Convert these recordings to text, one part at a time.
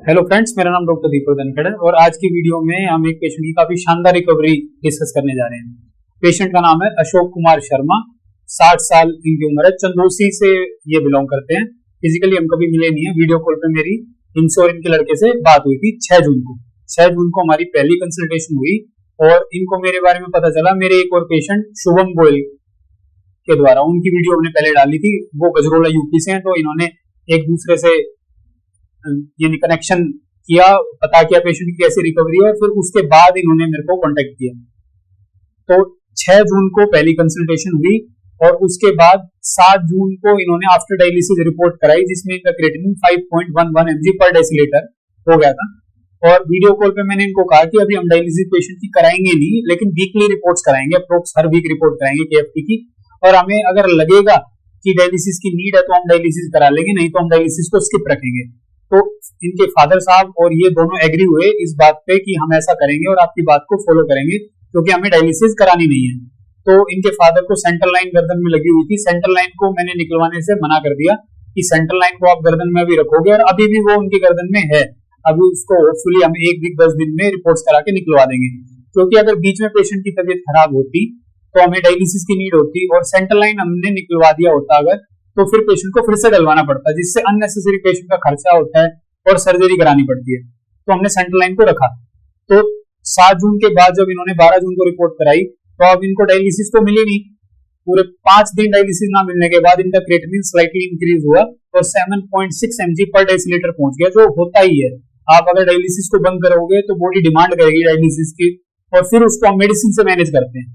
Hello friends, मेरा नाम doctor दीपक धनखड़ है और आज की वीडियो में हम एक पेशेंट की काफी शानदार रिकवरी डिस्कस करने जा रहे हैं। पेशेंट का नाम है अशोक कुमार शर्मा। 60 साल इनकी उम्र है। चंदोसी से ये बिलोंग करते हैं। फिजिकली हम कभी मिले नहीं है। वीडियो कॉल पे मेरी इनसे और इनके लड़के से बात हुई थी 6 जून को। 6 जून को हमारी पहली कंसल्टेशन हुई और इनको मेरे बारे में पता चला मेरे एक और पेशेंट शुभम गोयल के द्वारा। उनकी वीडियो हमने पहले डाली थी। वो गजरोला यूपी से हैं, तो इन्होंने एक दूसरे से यानी कनेक्शन किया, पता किया पेशेंट की कैसी रिकवरी है और फिर उसके बाद इन्होंने मेरे को कांटेक्ट किया। तो 6 जून को पहली कंसल्टेशन हुई और उसके बाद 7 जून को इन्होंने आफ्टर डायलिसिस रिपोर्ट कराई, जिसमें इनका क्रिएटिनिन 5.11 mg पर डेसीलीटर हो गया था। और वीडियो कॉल पे मैंने इनको कहा कि अभी हम डायलिसिस पेशेंट की कराएंगे नहीं, लेकिन वीकली रिपोर्ट्स कराएंगे, अप्रोक्स हर वीक रिपोर्ट कराएंगे केएफटी की। और हमें अगर लगेगा कि डायलिसिस की नीड है तो हम डायलिसिस करा लेंगे, नहीं तो हम डायलिसिस को स्किप रखेंगे। तो इनके फादर साहब और ये दोनों एग्री हुए इस बात पे कि हम ऐसा करेंगे और आपकी बात को फॉलो करेंगे, क्योंकि हमें डायलिसिस करानी नहीं है। तो इनके फादर को सेंट्रल लाइन गर्दन में लगी हुई थी। सेंट्रल लाइन को मैंने निकलवाने से मना कर दिया कि सेंट्रल लाइन को आप गर्दन में भी रखोगे, और अभी भी वो उनकी गर्दन में है। अभी उसको होपफुली हम 1 वीक 10 दिन में रिपोर्ट्स करा के निकलवा देंगे, क्योंकि अगर बीच में पेशेंट की तबीयत खराब होती तो हमें डायलिसिस की नीड होती और सेंट्रल लाइन हमने निकलवा दिया होता अगर, तो फिर पेशेंट को फिर से डलवाना पड़ता, जिससे अननेसेसरी पेशेंट का खर्चा होता है और सर्जरी करानी पड़ती है। तो हमने सेंट्रल लाइन को रखा। तो 7 जून के बाद जब इन्होंने 12 जून को रिपोर्ट कराई तो अब इनको डायलिसिस तो मिली नहीं। पूरे 5 दिन डायलिसिस ना मिलने के बाद इनका क्रिएटिनिन स्लाइटली इंक्रीज हुआ और 7.6 mg पर डेसीलीटर पहुंच गया, जो होता ही है। आप अगर डायलिसिस को बंद करोगे तो बॉडी डिमांड करेगी डायलिसिस की, और फिर उसको हम मेडिसिन से मैनेज करते हैं।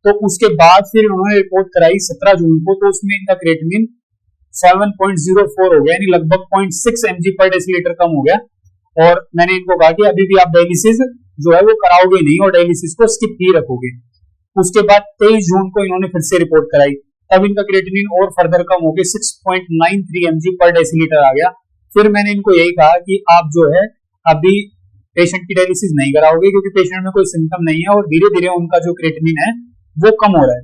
तो उसके बाद फिर उन्होंने रिपोर्ट कराई 17 जून को, तो उसमें इनका क्रिएटिनिन 7.04 हो गया, यानी लगभग 0.6 mg पर डेसीलीटर कम हो गया। और मैंने इनको कहा कि अभी भी आप डायलिसिस जो है वो कराओगे नहीं और डायलिसिस को स्किप ही रखोगे। उसके बाद 23 जून को इन्होंने फिर से रिपोर्ट कराई। तब इनका क्रिएटिनिन और फर्दर कम हो गया, 6.93 mg पर डेसीलीटर आ गया। फिर मैंने इनको यही कहा कि आप जो है अभी पेशेंट की डायलिसिस नहीं कराओगे, क्योंकि पेशेंट में कोई सिम्टम नहीं है और धीरे धीरे उनका जो क्रिएटिनिन है वो कम हो रहा है।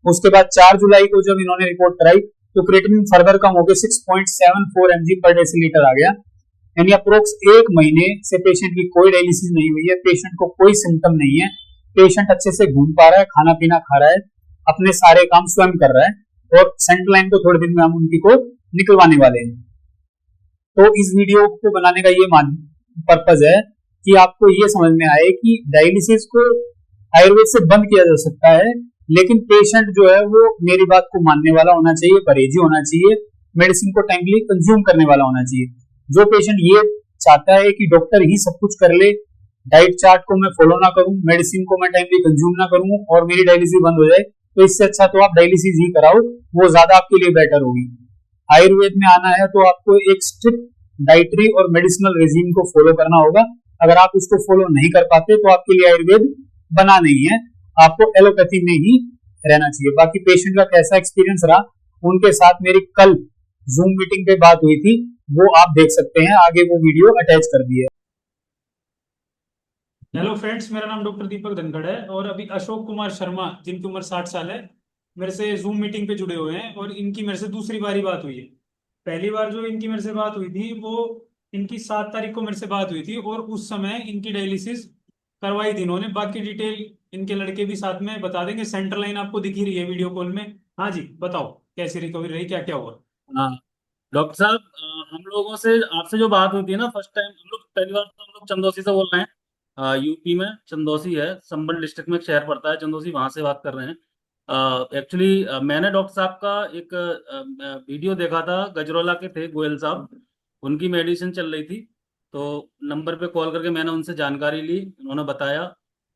उसके बाद 4 जुलाई को जब इन्होंने रिपोर्ट कराई तो क्रिएटिनिन फर्दर कम हो गया, 6.74 mg पर डेसीलीटर आ गया। यानी अप्रोक्स 1 महीने से पेशेंट की कोई डायलिसिस नहीं हुई है, पेशेंट को कोई सिम्टम नहीं है, पेशेंट अच्छे से घूम पा रहा है, खाना पीना खा रहा है, अपने सारे काम स्वयं कर रहा है। और सेंट्रल लाइन को थोड़े दिन में हम उनकी को निकलवाने वाले हैं। तो इस वीडियो को बनाने का ये पर्पज है कि आपको ये समझ में आए कि डायलिसिस को आयुर्वेद से बंद किया जा सकता है, लेकिन पेशेंट जो है वो मेरी बात को मानने वाला होना चाहिए, परहेजी होना चाहिए, मेडिसिन को टाइमली कंज्यूम करने वाला होना चाहिए। जो पेशेंट ये चाहता है कि डॉक्टर ही सब कुछ कर ले, डाइट चार्ट को मैं फॉलो ना करूं, मेडिसिन को मैं टाइमली कंज्यूम ना करूं और मेरी डायलिसिस बंद हो जाए, तो इससे अच्छा तो आप डायलिसिस ही कराओ, वो ज्यादा आपके लिए बेटर होगी। आयुर्वेद में आना है तो आपको एक स्ट्रिक्ट डाइटरी और मेडिसिनल रेजिम को फॉलो करना होगा। अगर आप उसको फॉलो नहीं कर पाते तो आपके लिए आयुर्वेद बना नहीं है, आपको एलोपैथी में ही रहना चाहिए। बाकी पेशेंट का कैसा एक्सपीरियंस रहा, उनके साथ मेरी कल जूम मीटिंग पे बात हुई थी, वो आप देख सकते हैं, आगे वो वीडियो अटैच कर दी है। हेलो फ्रेंड्स, मेरा नाम डॉक्टर दीपक धनखड़ है और अभी अशोक कुमार शर्मा, जिनकी उम्र 60 साल है, मेरे से जूम मीटिंग पे जुड़े हुए हैं और इनकी मेरे से दूसरी बारी बात हुई है। पहली बार जो इनकी मेरे से बात हुई थी वो इनकी 7 तारीख को मेरे से बात हुई थी और उस समय इनकी डायलिसिस करवाई थी इन्होंने। बाकी डिटेल इनके लड़के भी साथ में बता देंगे। सेंट्रल लाइन आपको दिख ही रही है वीडियो कॉल में। हाँ जी, बताओ कैसी रिकवरी रही, क्या क्या हुआ। हाँ, डॉक्टर साहब, हम लोगों से आपसे जो बात हुई थी ना फर्स्ट टाइम, हम लोग पहली बार तो हम लोग चंदौसी से बोल रहे हैं। यूपी में चंदौसी है, संबल डिस्ट्रिक्ट में एक शहर पड़ता है चंदौसी, वहां से बात कर रहे हैं। एक्चुअली मैंने डॉक्टर साहब का एक वीडियो देखा था, गजरोला के थे गोयल साहब, उनकी मेडिसिन चल रही थी, तो नंबर पे कॉल करके मैंने उनसे जानकारी ली, उन्होंने बताया।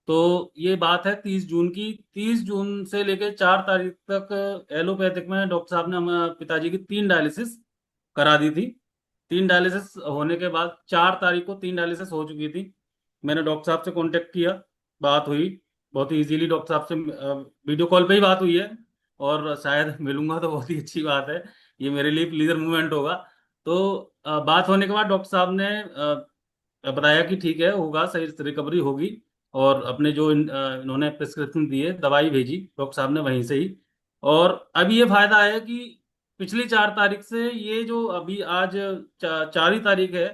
तो ये बात है 30 जून की। 30 जून से लेकर 4 तारीख तक एलोपैथिक में डॉक्टर साहब ने हमारे पिताजी की 3 डायलिसिस करा दी थी। 3 डायलिसिस होने के बाद 4 तारीख को 3 डायलिसिस हो चुकी थी। मैंने डॉक्टर साहब से कांटेक्ट किया, बात हुई बहुत ही इजीली, डॉक्टर साहब से वीडियो कॉल पे ही बात हुई है और शायद मिलूंगा तो बहुत ही अच्छी बात है, ये मेरे लिए प्लीजर मूवमेंट होगा। तो बात होने के बाद डॉक्टर साहब ने बताया कि ठीक है, होगा, सही रिकवरी होगी, और अपने जो इन्होंने प्रिस्क्रिप्शन दिए, दवाई भेजी डॉक्टर साहब ने वहीं से ही। और अभी ये फायदा है कि पिछली 4 तारीख से ये जो अभी आज 4 ही तारीख है,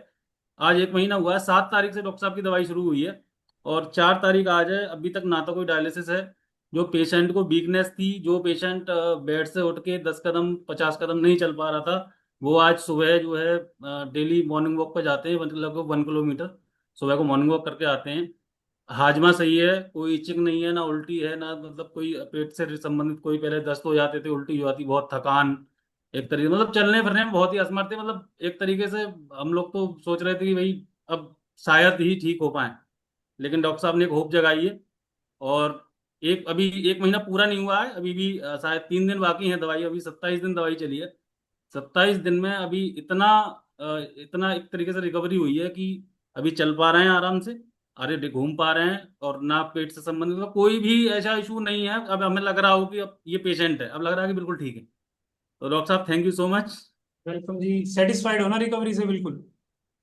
आज 1 महीना हुआ है, 7 तारीख से डॉक्टर साहब की दवाई शुरू हुई है और 4 तारीख आज है, अभी तक ना तो कोई डायलिसिस है। जो पेशेंट को वीकनेस थी, जो पेशेंट बेड से उठ के 10 कदम 50 कदम नहीं चल पा रहा था, वो आज सुबह जो है डेली मॉर्निंग वॉक पर जाते हैं, लगभग 1 किलोमीटर सुबह को मॉर्निंग वॉक करके आते हैं। हाजमा सही है, कोई इचिंग नहीं है, ना उल्टी है, ना मतलब कोई पेट से संबंधित कोई पहले दस्त हो जाते थे, उल्टी हो जाती, बहुत थकान, एक तरीके मतलब चलने फिरने में बहुत ही असमर्थ थे। मतलब एक तरीके से हम लोग तो सोच रहे थे कि भाई अब शायद ही ठीक हो पाए, लेकिन डॉक्टर साहब ने एक होप जगाई है। और अभी 1 महीना पूरा नहीं हुआ है, अभी भी शायद 3 दिन बाकी हैं दवाई, अभी 27 दिन दवाई चली है। 27 दिन में अभी इतना एक तरीके से रिकवरी हुई है कि अभी चल पा रहे हैं आराम से, अरे घूम पा रहे हैं, और ना पेट से संबंधित मतलब कोई भी ऐसा इशू नहीं है। अब हमें लग रहा हो कि अब ये पेशेंट है, अब लग रहा है कि बिल्कुल ठीक है। तो डॉक्टर साहब thank you so much. Welcome जी। सेटिस्फाइड हो ना रिकवरी से? बिल्कुल।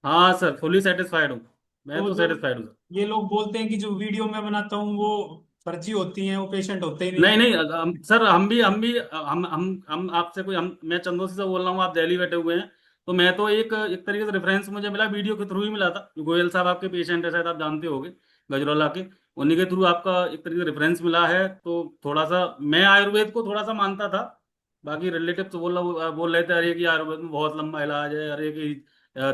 हाँ सर, फुली सेटिस्फाइड हूँ, मैं तो तो जो सेटिस्फाइड हूँ सर। ये लोग बोलते हैं कि जो वीडियो मैं बनाता हूँ वो फर्जी होती हैं, वो पेशेंट होते ही नहीं नहीं है। नहीं, सर हम भी हम आपसे कोई हम मैं चंदोसी से बोल रहा हूँ, आप दिल्ली बैठे हुए हैं। तो मैं तो एक एक तरीके से रेफरेंस मुझे मिला, वीडियो के थ्रू ही मिला था। गोयल साहब आपके पेशेंट है, शायद आप जानते होंगे, गजरौला के। उन्हीं के थ्रू आपका एक तरीके से रेफरेंस मिला है। तो थोड़ा सा मैं आयुर्वेद को थोड़ा सा मानता था, बाकी रिलेटिव तो बोल रहे थे अरे कि आयुर्वेद में बहुत लंबा इलाज है, अरे कि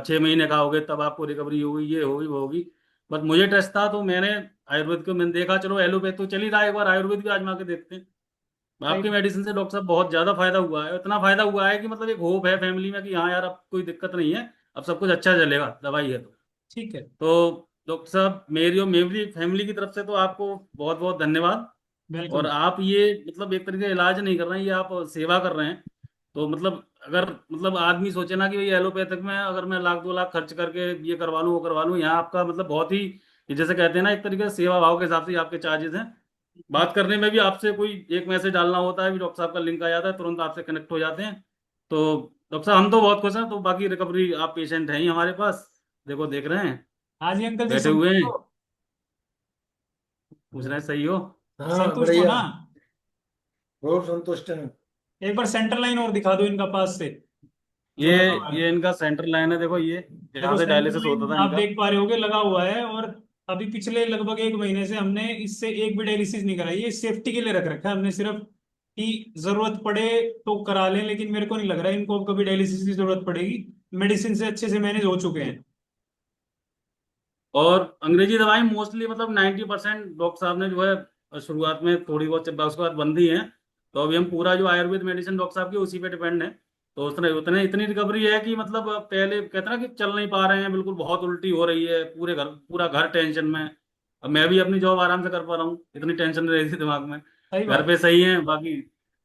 6 महीने खाओगे तब आपको रिकवरी होगी, ये होगी वो होगी। बट मुझे टेस्ट था तो मैंने आयुर्वेद को मैंने देखा, चलो एलोपैथ तो चल ही रहा है, एक बार आयुर्वेद भी आजमा के देखते हैं। सही आपकी बात। मेडिसिन से डॉक्टर साहब बहुत ज्यादा फायदा हुआ है, इतना फायदा हुआ है कि मतलब एक होप है फैमिली में कि हाँ यार अब कोई दिक्कत नहीं है, अब सब कुछ अच्छा चलेगा, दवाई है तो। ठीक है। तो डॉक्टर साहब मेरी और मेरी फैमिली की तरफ से तो आपको बहुत बहुत धन्यवाद। और वेलकम। आप ये मतलब एक तरीके का इलाज नहीं कर रहे हैं, ये आप सेवा कर रहे हैं। तो मतलब अगर मतलब आदमी सोचे ना कि भाई एलोपैथिक में अगर मैं लाख 2 लाख खर्च करके ये करवा लूँ वो करवा लूँ, यहाँ आपका मतलब बहुत ही, ये जैसे कहते हैं ना, एक तरीके से सेवा भाव के हिसाब से आपके चार्जेस हैं। बात करने में भी आपसे कोई एक मैसेज डालना होता है भी डॉक्टर साहब का लिंक आ जाता है, तुरंत आपसे कनेक्ट हो जाते हैं। तो डॉक्टर साहब हम तो बहुत खुश हैं। तो बाकी रिकवरी आप पेशेंट हैं ही हमारे पास, देखो देख रहे हैं, हाँ जी अंकल जी, बैठे हुए संतुष्ट हैं, हो? पूछ रहे हैं सही हो। हाँ संतुष्ट हो बढ़िया। ना? बहुत संतुष्ट है। एक बार सेंटर लाइन और दिखा दो इनका पास से, ये जो लगा हुआ है। ये इनका सेंटर लाइन है, देखो ये देखो यहाँ से सेंटर डायलिसिस होता लाइन था आप इनका। देख पा रहे होगे लगा हुआ है। और अभी पिछले लगभग 1 महीने से हमने इससे एक भी डायलिसिस नहीं कराई, ये सेफ्टी के लिए रख रखा है हमने सिर्फ, कि जरूरत पड़े तो करा लें। लेकिन मेरे को नहीं लग रहा है इनको अब कभी डायलिसिस की जरूरत पड़ेगी, मेडिसिन से अच्छे से मैनेज हो चुके हैं। और अंग्रेजी दवाई मोस्टली मतलब 90% डॉक्टर साहब ने जो है शुरुआत में थोड़ी बहुत उसके बाद बंद ही है। तो अभी हम पूरा जो आयुर्वेद मेडिसिन डॉक्टर साहब की उसी पे डिपेंड है। तो उतने उतने इतनी रिकवरी है कि मतलब पहले कहते ना कि चल नहीं पा रहे हैं, बिल्कुल बहुत उल्टी हो रही है, पूरा घर टेंशन में। अब मैं भी अपनी जॉब आराम से कर पा रहा हूँ, इतनी टेंशन नहीं रही थी दिमाग में। सही घर बात। पे सही है बाकी,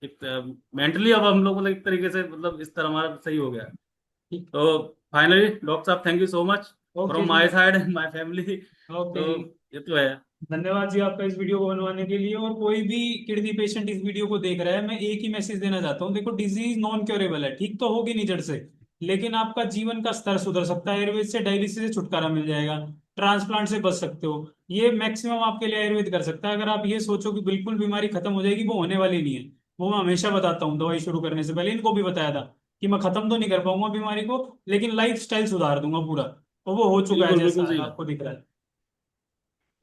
एक मेंटली अब हम लोग मतलब एक तरीके से मतलब इस तरह हमारा सही हो गया है। ठीक। तो फाइनली डॉक्टर साहब thank you so much okay from जी। My side and my family. Okay तो जी। ये तो है। धन्यवाद जी आपका इस वीडियो को बनवाने के लिए। और कोई भी किडनी पेशेंट इस वीडियो को देख रहा है, मैं एक ही मैसेज देना चाहता हूँ। देखो डिजीज नॉन क्योरेबल है, ठीक तो होगी नहीं जड़ से, लेकिन आपका जीवन का स्तर सुधर सकता है आयुर्वेद से। डायलिसिस से छुटकारा मिल जाएगा, ट्रांसप्लांट से बच सकते हो। ये मैक्सिमम आपके लिए आयुर्वेद कर सकता है। अगर आप ये सोचो कि बिल्कुल बीमारी खत्म हो जाएगी, वो होने वाली नहीं है। वो मैं हमेशा बताता हूँ, दवाई शुरू करने से पहले इनको भी बताया था कि मैं खत्म तो नहीं कर पाऊंगा बीमारी को, लेकिन लाइफ स्टाइल सुधार दूंगा पूरा। और वो हो चुका है, बिल्कुल जैसा बिल्कुल सही बात। आपको दिख रहा है।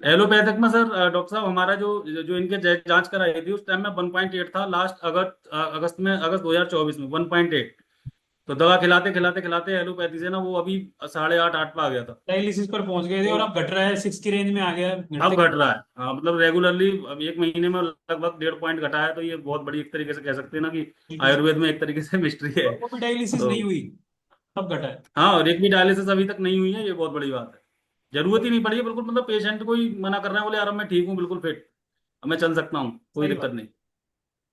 एलोपैथिक में सर डॉक्टर साहब हमारा जो जो इनके जांच कराई थी उस टाइम में 1.8 था, लास्ट अगस्त 2024 में 1.8। तो दवा खिलाते खिलाते खिलाते एलोपैथी से ना वो अभी 8.5 8 पे आ गया था। डायलिसिस पर पहुंच गए थे, तो और अब घट रहा है, 6 की रेंज में आ गया है, अब घटते घट रहा है, हाँ मतलब रेगुलरली अब 1 महीने में लगभग 1.5 पॉइंट घटा है। तो ये बहुत बड़ी एक तरीके से कह सकते हैं ना कि बिल्कुल। आयुर्वेद में एक तरीके से मिस्ट्री है। और वो भी डायलिसिस तो नहीं हुई, तब घटा है। हाँ, और एक भी डायलिसिस अभी तक नहीं हुई है, ये बहुत बड़ी बात है। जरूरत ही नहीं पड़ी है बिल्कुल, मतलब पेशेंट को ही मना कर रहे हैं, बोले यार अब मैं ठीक हूँ बिल्कुल फिट, अब मैं चल सकता हूँ, कोई सही दिक्कत बात। नहीं।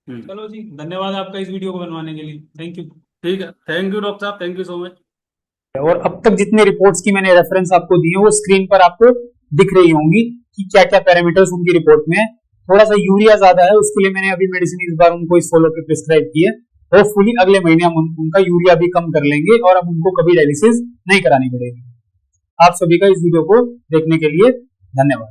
हम्म। चलो जी, धन्यवाद आपका इस वीडियो को बनवाने के लिए। Thank you. ठीक है, थैंक यू डॉक्टर साहब, थैंक यू सो मच। और अब तक जितने रिपोर्ट्स की मैंने रेफरेंस आपको दी है वो स्क्रीन पर आपको दिख रही होंगी कि क्या क्या पैरामीटर्स उनकी रिपोर्ट में है। थोड़ा सा यूरिया ज्यादा है, उसके लिए मैंने अभी मेडिसिन इस बार उनको इस फॉलो पे प्रिस्क्राइब की है। होपफुली अगले महीने हम उनका यूरिया भी कम कर लेंगे और अब उनको कभी डायलिसिस नहीं करानी पड़ेगी। आप सभी का इस वीडियो को देखने के लिए धन्यवाद।